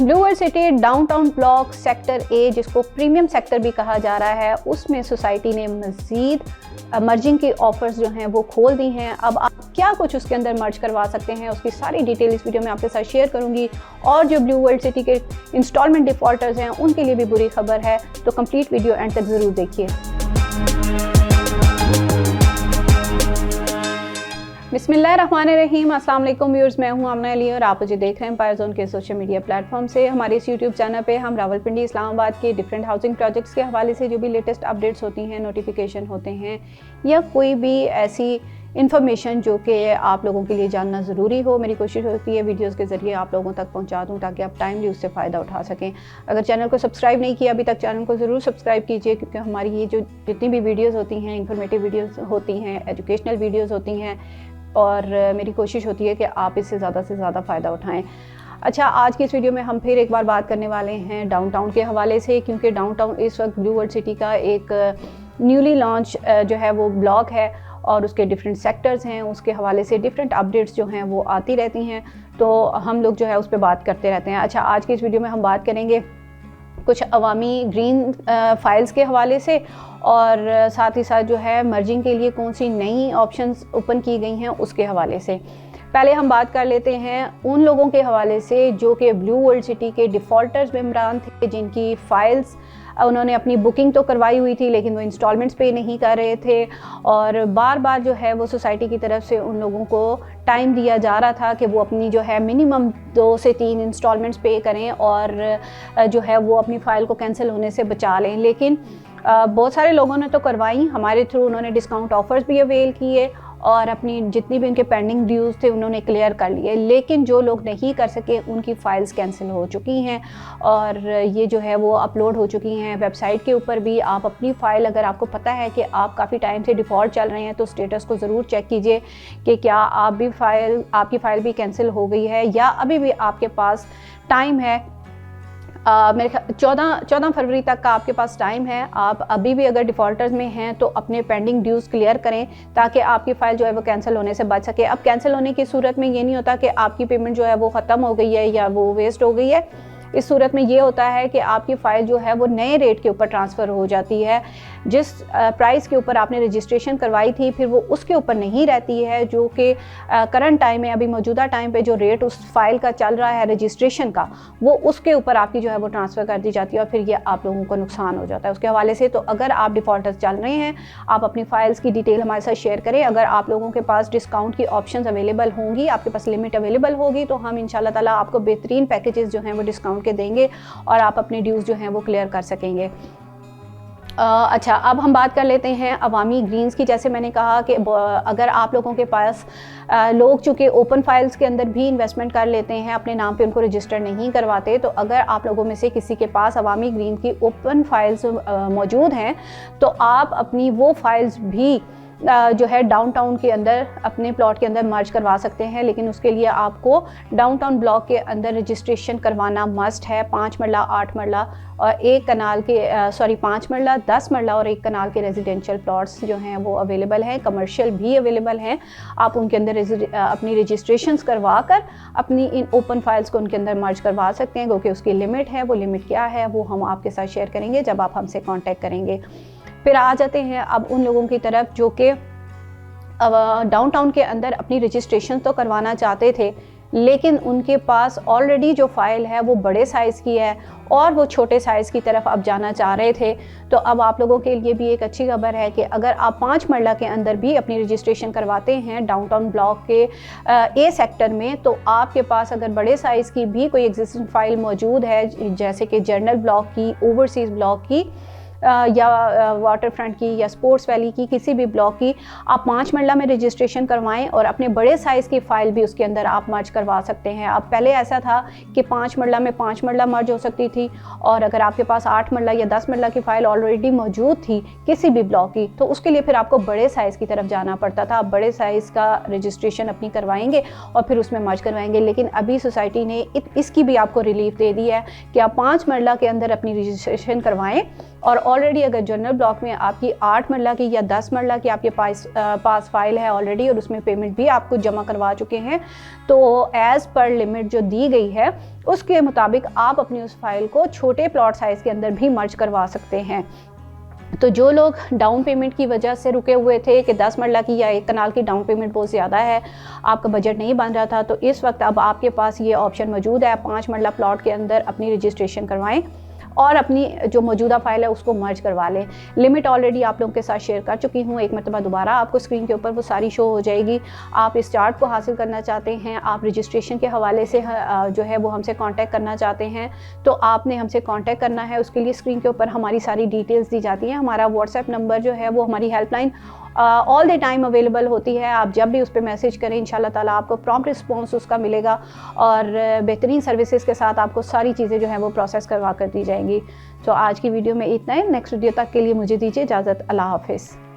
Blue world city downtown block sector A, जिसको premium sector भी कहा जा रहा है, उसमें सोसाइटी ने मज़ीद मर्जिंग की ऑफर्स जो हैं वो खोल दी हैं। अब आप क्या कुछ उसके अंदर मर्ज करवा सकते हैं, उसकी सारी डिटेल इस वीडियो में आपके साथ शेयर करूंगी। और जो ब्लू वर्ल्ड सिटी के इंस्टॉलमेंट डिफ़ॉल्टर्स हैं उनके लिए भी बुरी खबर है, तो कंप्लीट वीडियो एंड तक ज़रूर देखिए। बिस्मिल्लाहिर्रहमानिर्रहीम, अस्सलाम वालेकुम व्यूअर्स, मैं हूं आमना अली और आप मुझे देख रहे हैं एम्पायर जोन के सोशल मीडिया प्लेटफॉर्म से। हमारे इस यूट्यूब चैनल पे हम रावलपिंडी इस्लामाबाद के डिफरेंट हाउसिंग प्रोजेक्ट्स के हवाले से जो भी लेटेस्ट अपडेट्स होती हैं, नोटिफिकेशन होते हैं या कोई भी ऐसी इन्फॉर्मेशन जो कि आप लोगों के लिए जानना ज़रूरी हो, मेरी कोशिश होती है वीडियोस के ज़रिए आप लोगों तक पहुंचा दूं ताकि आप टाइमली उससे फ़ायदा उठा सकें। अगर चैनल को सब्सक्राइब नहीं किया अभी तक, चैनल को ज़रूर सब्सक्राइब कीजिए, क्योंकि हमारी ये जो जितनी भी वीडियोज़ होती हैं, इंफॉर्मेटिव वीडियोज़ होती हैं, एजुकेशनल वीडियोज़ होती हैं, और मेरी कोशिश होती है कि आप इससे ज़्यादा से ज़्यादा फ़ायदा उठाएं। अच्छा, आज की इस वीडियो में हम फिर एक बार बात करने वाले हैं डाउनटाउन के हवाले से, क्योंकि डाउनटाउन इस वक्त ब्लू वर्ल्ड सिटी का एक न्यूली लॉन्च जो है वो ब्लॉक है और उसके डिफरेंट सेक्टर्स हैं, उसके हवाले से डिफरेंट अपडेट्स जो हैं वो आती रहती हैं, तो हम लोग जो है उस पर बात करते रहते हैं। अच्छा, आज की इस वीडियो में हम बात करेंगे कुछ अवामी ग्रीन फाइल्स के हवाले से, और साथ ही साथ जो है मर्जिंग के लिए कौन सी नई ऑप्शंस ओपन की गई हैं उसके हवाले से। पहले हम बात कर लेते हैं उन लोगों के हवाले से जो कि ब्लू वर्ल्ड सिटी के डिफ़ॉल्टर्स मेंबरान थे, जिनकी फ़ाइल्स उन्होंने अपनी बुकिंग तो करवाई हुई थी लेकिन वो इंस्टॉलमेंट्स पे नहीं कर रहे थे, और बार बार जो है वो सोसाइटी की तरफ से उन लोगों को टाइम दिया जा रहा था कि वो अपनी जो है मिनिमम 2 से 3 इंस्टॉलमेंट्स पे करें और जो है वो अपनी फ़ाइल को कैंसिल होने से बचा लें। लेकिन बहुत सारे लोगों ने तो करवाई, हमारे थ्रू उन्होंने डिस्काउंट ऑफ़र्स भी अवेल किए और अपनी जितनी भी उनके पेंडिंग ड्यूज़ थे उन्होंने क्लियर कर लिए, लेकिन जो लोग नहीं कर सके उनकी फ़ाइल्स कैंसिल हो चुकी हैं और ये जो है वो अपलोड हो चुकी हैं वेबसाइट के ऊपर भी। आप अपनी फ़ाइल, अगर आपको पता है कि आप काफ़ी टाइम से डिफ़ॉल्ट चल रहे हैं, तो स्टेटस को ज़रूर चेक कीजिए कि क्या आपकी फ़ाइल भी कैंसिल हो गई है या अभी भी आपके पास टाइम है। मेरे 14 फरवरी तक का आपके पास टाइम है। आप अभी भी अगर डिफ़ॉल्टर्स में हैं तो अपने पेंडिंग ड्यूज़ क्लियर करें ताकि आपकी फ़ाइल जो है वो कैंसिल होने से बच सके। अब कैंसिल होने की सूरत में ये नहीं होता कि आपकी पेमेंट जो है वो ख़त्म हो गई है या वो वेस्ट हो गई है। इस सूरत में ये होता है कि आपकी फ़ाइल जो है वो नए रेट के ऊपर ट्रांसफ़र हो जाती है। जिस प्राइस के ऊपर आपने रजिस्ट्रेशन करवाई थी फिर वो उसके ऊपर नहीं रहती है, जो कि करंट टाइम में, अभी मौजूदा टाइम पे जो रेट उस फाइल का चल रहा है रजिस्ट्रेशन का, वो उसके ऊपर आपकी जो है वो ट्रांसफ़र कर दी जाती है और फिर ये आप लोगों को नुकसान हो जाता है उसके हवाले से। तो अगर आप डिफ़ॉल्टर्स चल रहे हैं, आप अपनी फ़ाइल्स की डिटेल हमारे साथ शेयर करें। अगर आप लोगों के पास डिस्काउंट की ऑप्शंस अवेलेबल होंगी, आपके पास लिमिट अवेलेबल होगी, तो हम इंशाल्लाह ताला आपको बेहतरीन पैकेजेस जो हैं वो डिस्काउंट के देंगे और आप अपने ड्यूज़ जो हैं वो क्लियर कर सकेंगे। अच्छा, अब हम बात कर लेते हैं अवामी ग्रीन्स की। जैसे मैंने कहा कि अगर आप लोगों के पास लोग चूँकि ओपन फाइल्स के अंदर भी इन्वेस्टमेंट कर लेते हैं, अपने नाम पे उनको रजिस्टर नहीं करवाते, तो अगर आप लोगों में से किसी के पास अवामी ग्रीन की ओपन फाइल्स मौजूद हैं तो आप अपनी वो फाइल्स भी जो है डाउनटाउन के अंदर अपने प्लॉट के अंदर मर्ज करवा सकते हैं। लेकिन उसके लिए आपको डाउनटाउन ब्लॉक के अंदर रजिस्ट्रेशन करवाना मस्ट है। 5 मरला, 8 मरला और 1 कनाल के 5 मरला, 10 मरला और 1 कनाल के रेजिडेंशियल प्लॉट्स जो हैं वो अवेलेबल हैं, कमर्शियल भी अवेलेबल हैं। आप उनके अंदर अपनी रजिस्ट्रेशंस करवा कर अपनी इन ओपन फाइल्स को उनके अंदर मर्ज करवा सकते हैं, क्योंकि उसकी लिमिट है। वो लिमिट क्या है वो हम आपके साथ शेयर करेंगे जब आप हमसे कॉन्टैक्ट करेंगे। फिर आ जाते हैं अब उन लोगों की तरफ जो कि डाउनटाउन के अंदर अपनी रजिस्ट्रेशन तो करवाना चाहते थे, लेकिन उनके पास ऑलरेडी जो फ़ाइल है वो बड़े साइज़ की है और वो छोटे साइज़ की तरफ अब जाना चाह रहे थे। तो अब आप लोगों के लिए भी एक अच्छी खबर है कि अगर आप 5 मरला के अंदर भी अपनी रजिस्ट्रेशन करवाते हैं डाउनटाउन ब्लॉक के ए सेक्टर में, तो आपके पास अगर बड़े साइज़ की भी कोई एग्जिस्टिंग फ़ाइल मौजूद है, जैसे कि जर्नल ब्लॉक की, ओवरसीज़ ब्लॉक की या वाटर फ्रंट की या स्पोर्ट्स वैली की, किसी भी ब्लॉक की, आप 5 मरला में रजिस्ट्रेशन करवाएं और अपने बड़े साइज़ की फ़ाइल भी उसके अंदर आप मर्ज करवा सकते हैं। अब पहले ऐसा था कि 5 मरला में 5 मरला मर्ज हो सकती थी, और अगर आपके पास 8 मरला या 10 मरला की फ़ाइल ऑलरेडी मौजूद थी किसी भी ब्लॉक की, तो उसके लिए फिर आपको बड़े साइज़ की तरफ जाना पड़ता था। आप बड़े साइज़ का रजिस्ट्रेशन अपनी करवाएंगे और फिर उसमें मर्ज करवाएंगे। लेकिन अभी सोसाइटी ने इसकी भी आपको रिलीफ दे दी है कि आप 5 मरला के अंदर अपनी रजिस्ट्रेशन करवाएँ और ऑलरेडी अगर जनरल ब्लॉक में आपकी 8 मरला की या 10 मरला की आपके पास फाइल है ऑलरेडी और उसमें पेमेंट भी आप कुछ जमा करवा चुके हैं, तो एज़ पर लिमिट जो दी गई है उसके मुताबिक आप अपनी उस फाइल को छोटे प्लॉट साइज़ के अंदर भी मर्ज करवा सकते हैं। तो जो लोग डाउन पेमेंट की वजह से रुके हुए थे कि 10 मरला की या 1 कनाल की डाउन पेमेंट बहुत ज़्यादा है, आपका बजट नहीं बन रहा था, तो इस वक्त अब आपके पास ये ऑप्शन मौजूद है। 5 मरला प्लॉट के अंदर अपनी रजिस्ट्रेशन करवाएं और अपनी जो मौजूदा फाइल है उसको मर्ज करवा लें। लिमिट ऑलरेडी आप लोगों के साथ शेयर कर चुकी हूँ, एक मरतबा दोबारा आपको स्क्रीन के ऊपर वो सारी शो हो जाएगी। आप इस चार्ट को हासिल करना चाहते हैं, आप रजिस्ट्रेशन के हवाले से जो है वो हमसे कांटेक्ट करना चाहते हैं, तो आपने हमसे कांटेक्ट करना है। उसके लिए स्क्रीन के ऊपर हमारी सारी डिटेल्स दी जाती हैं। हमारा व्हाट्सएप नंबर जो है वो हमारी helpline all the time available होती है। आप जब भी उस पर मैसेज करें इंशाल्लाह ताला आपको प्रॉम्प्ट रिस्पॉन्स उसका मिलेगा और बेहतरीन सर्विसेज के साथ आपको सारी चीज़ें जो हैं वो प्रोसेस करवा कर दी जाएंगी। तो आज की वीडियो में इतना है। नेक्स्ट वीडियो तक के लिए मुझे दीजिए इजाज़त। अल्लाह हाफिज़।